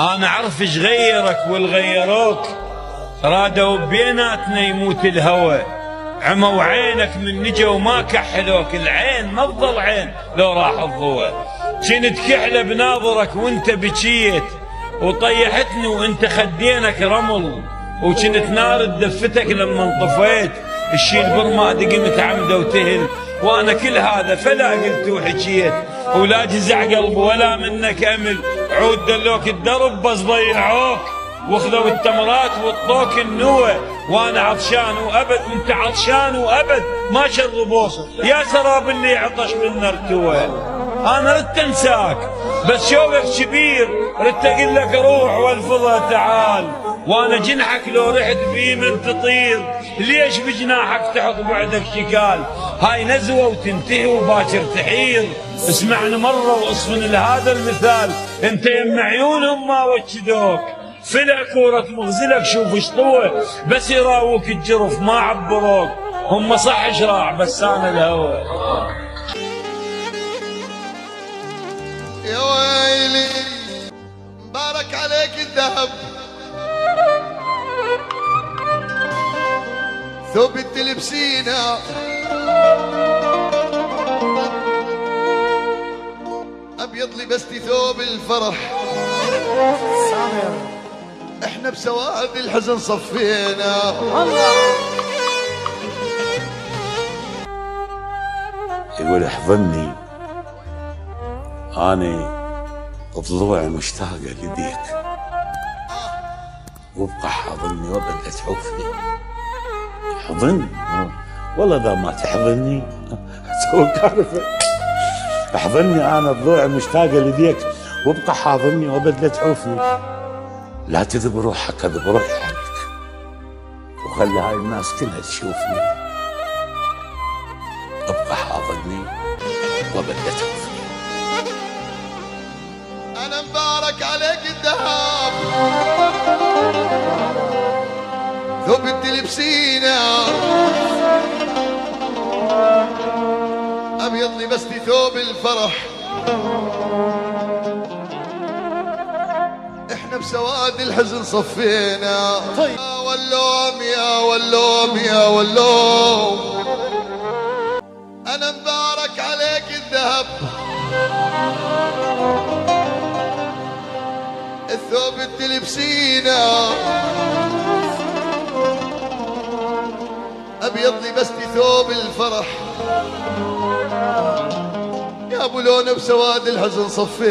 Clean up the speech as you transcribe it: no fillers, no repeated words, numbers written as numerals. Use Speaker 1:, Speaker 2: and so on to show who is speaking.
Speaker 1: انا اعرف ايش غيرك والغيروك، رادوا بيناتنا يموت الهوى، عموا عينك من نجا وما كحلوك، العين ما تظل عين لو راح الضوء، كنت كحله بناظرك وانت بكيت، وطيحتني وانت خدينك رمل، وكنت نار دفتك لما انطفيت، الشيل برمادي قمت عمده وتهل، وانا كل هذا فلا قلت وحكيت، ولا جزع قلب ولا منك امل، عود دلوك الدرب بس ضيعوك، واخذوا التمرات وطوك النوى، وانا عطشان وابد وانت عطشان وابد ما شربوك، يا سراب اللي عطش من ارتوى. انا ردت انساك بس شوقك كبير، ردت اقول لك روح والفضا تعال، وانا جنحك لو رحت بيه من تطير، ليش بجناحك تحط بعدك شكال، هاي نزوه وتنتهي وباكر تحير، اسمعني مره واصفن لهذا المثال، انت يم عيونهم ما وجدوك، فلع كورة مغزلك شوف ايش طوى، بس يراوك الجرف ما عبروك، هم صح شراع بس انا الهوى.
Speaker 2: يا ويلي مبارك عليك الذهب، ثوب التلبسينا ابيض لبستي ثوب الفرح، احنا بسواد الحزن صفينا،
Speaker 3: يقول احضني اني ضلوعي مشتاقه لديك، وابقى حاضني وابد لا تعوفني. احضني والله اذا ما تحضني تسوي كارثه. احضني انا ضلوعي مشتاقه لديك، وابقى حاضني وابد لا تعوفني. لا تذب روحك اذب روحي عنك، وخلي هاي الناس كلها تشوفني. ابقى حاضني وابد لا تعوفني.
Speaker 2: انا مبارك عليك الذهب، ثوب التلبسينا ابيض لبستي ثوب الفرح، احنا بسواد الحزن صفينا. طيب يا واللوم يا واللوم يا واللوم، انا مبارك عليك الذهب، الثوب التلبسينا ابيض لبستي ثوب الفرح، يا ابو لون بسواد الحزن صفينا.